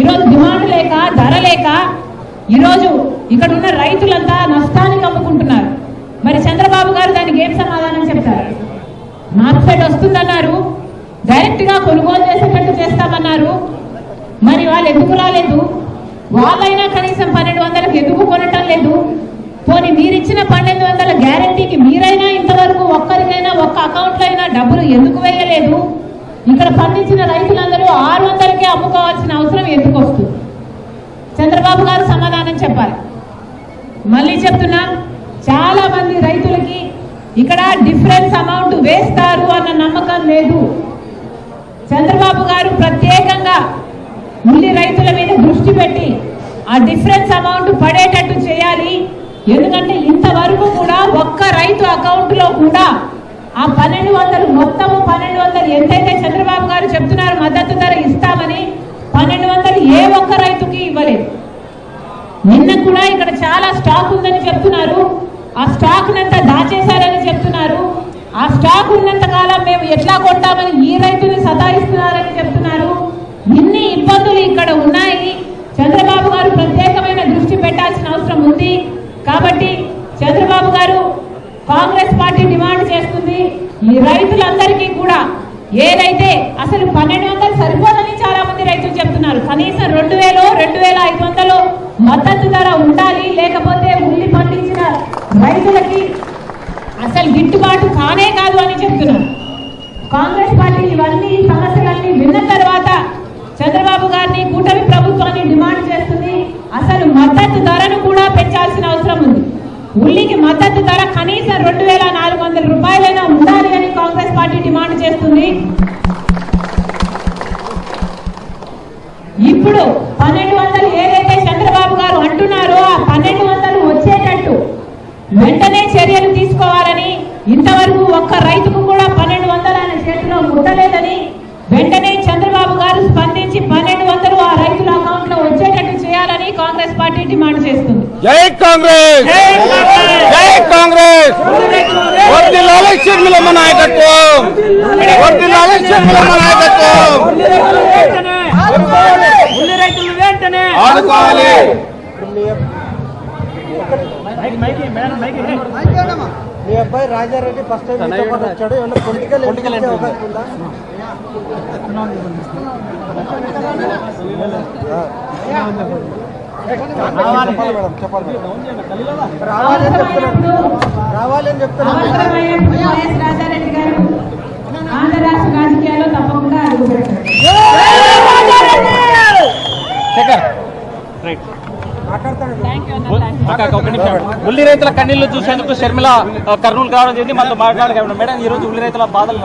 ఈరోజు డిమాండ్ లేక ధర లేక ఈరోజు ఇక్కడ ఉన్న రైతులంతా నష్టానికి అమ్ముకుంటున్నారు. మరి చంద్రబాబు గారు దానికి ఏం సమాధానం చెప్తారు? మార్కెట్ వస్తుందన్నారు, డైరెక్ట్ గా కొనుగోలు చేసేటట్టు చేస్తామన్నారు. మరి వాళ్ళు ఎందుకు రాలేదు? వాళ్ళైనా కనీసం 1200కి ఎందుకు కొనటం లేదు? పోనీ మీరిచ్చిన 1200 గ్యారంటీకి మీరైనా ఇంతవరకు ఒక్కరికైనా ఒక్క అకౌంట్లో అయినా డబ్బులు ఎందుకు వేయలేదు? ఇక్కడ పండించిన రైతులందరూ 600కే అమ్ముకోవాల్సిన అవసరం ఎందుకు వస్తుంది? చంద్రబాబు గారు సమాధానం చెప్పాలి. మళ్ళీ చెప్తున్నా, చాలా మంది రైతులకి ఇక్కడ డిఫరెన్స్ అమౌంట్ వేస్తారు అన్న నమ్మకం లేదు. చంద్రబాబు గారు ప్రత్యేకంగా ఉల్లి రైతుల మీద దృష్టి పెట్టి ఆ డిఫరెన్స్ అమౌంట్ పడేటట్టు చేయాలి. ఎందుకంటే ఇంతవరకు కూడా ఒక్క రైతు అకౌంట్లో కూడా ఆ 1200 మొత్తము 1200 ఎంతైతే చంద్రబాబు గారు చెప్తున్నారు మద్దతు ధర ఇస్తామని 1200 ఏ ఒక్క రైతుకి ఇవ్వలేదు. నిన్న కూడా ఇక్కడ చాలా స్టాక్ ఉందని చెప్తున్నారు. ఆ స్టాక్ నంతా దాచేశారని చెప్తున్నారు. ఆ స్టాక్ ఉన్నంత కాలం మేము ఎట్లా కొంటామని ఈ రైతుని సతాయిస్తున్నారని చెప్తున్నారు. ఇన్ని ఇబ్బందులు ఇక్కడ ఉన్నాయి. చంద్రబాబు గారు ప్రత్యేకమైన దృష్టి పెట్టాల్సిన అవసరం ఉంది. కాబట్టి చంద్రబాబు గారు, కాంగ్రెస్ పార్టీ డిమాండ్ చేస్తుంది, ఈ రైతులందరికీ కూడా ఏదైతే అసలు 1200 సరిపోదని చాలా మంది రైతులు చెప్తున్నారు. కనీసం 2000, 2500 మద్దతు ధర ఉండాలి. లేకపోతే ఉల్లి పండించిన రైతులకి అసలు గిట్టుబాటు కానే కాదు అని చెప్తున్నారు. కాంగ్రెస్ పార్టీ ఇవన్నీ సమస్యలన్నీ విన్న తర్వాత చంద్రబాబు గారిని, కూటమి ప్రభుత్వాన్ని డిమాండ్ చేస్తుంది. అసలు మద్దతు ధరను కూడా పెంచాల్సిన అవసరం ఉంది. ఉల్లికి మద్దతు ధర కనీసం 2400 రూపాయలైనా ఉండాలి అని కాంగ్రెస్ పార్టీ డిమాండ్ చేస్తుంది. ఇప్పుడు 1200 ఏదైతే చంద్రబాబు గారు అంటున్నారో ఆ 1200 వచ్చేటట్టు వెంటనే చర్యలు తీసుకోవాలని, ఇంతవరకు ఒక్క రైతుకు కూడా 1200 ఆయన చేతిలో ముట్టలేదని వెంటనే చంద్రబాబు గారు స్పందించి 1200 ఆ రైతుల అకౌంట్ లో వచ్చేటట్టు చేయాలని కాంగ్రెస్ పార్టీ డిమాండ్ చేస్తుంది. జై కాంగ్రెస్, జై కాంగ్రెస్. వర్ధిల్లాలి షర్మిలమ్మ నాయకత్వం, వర్ధిల్లాలి షర్మిలమ్మ నాయకత్వం. ఉల్లి రైతులు వెంటనే ఆదుకోవాలి. మీ అబ్బాయి రాజారెడ్డి ఫస్ట్ టైం వచ్చాడు. ఏమన్నా పొలిటికల్ అవకాశం ఉందా? చెప్పాలి మేడం, రావాలని చెప్తున్నాను. రాజారెడ్డి గారు ఆంధ్ర రాష్ట్ర రాజకీయాల్లో తప్పకుండా అడుగుపెట్టారు. ఉల్లి రైతుల కన్నీళ్లు చూసేందుకు షర్మిల కర్నూలు రావడం జరిగింది. మనతో మాట్లాడగలం మేడం, ఈ రోజు ఉల్లి రైతుల బాధలు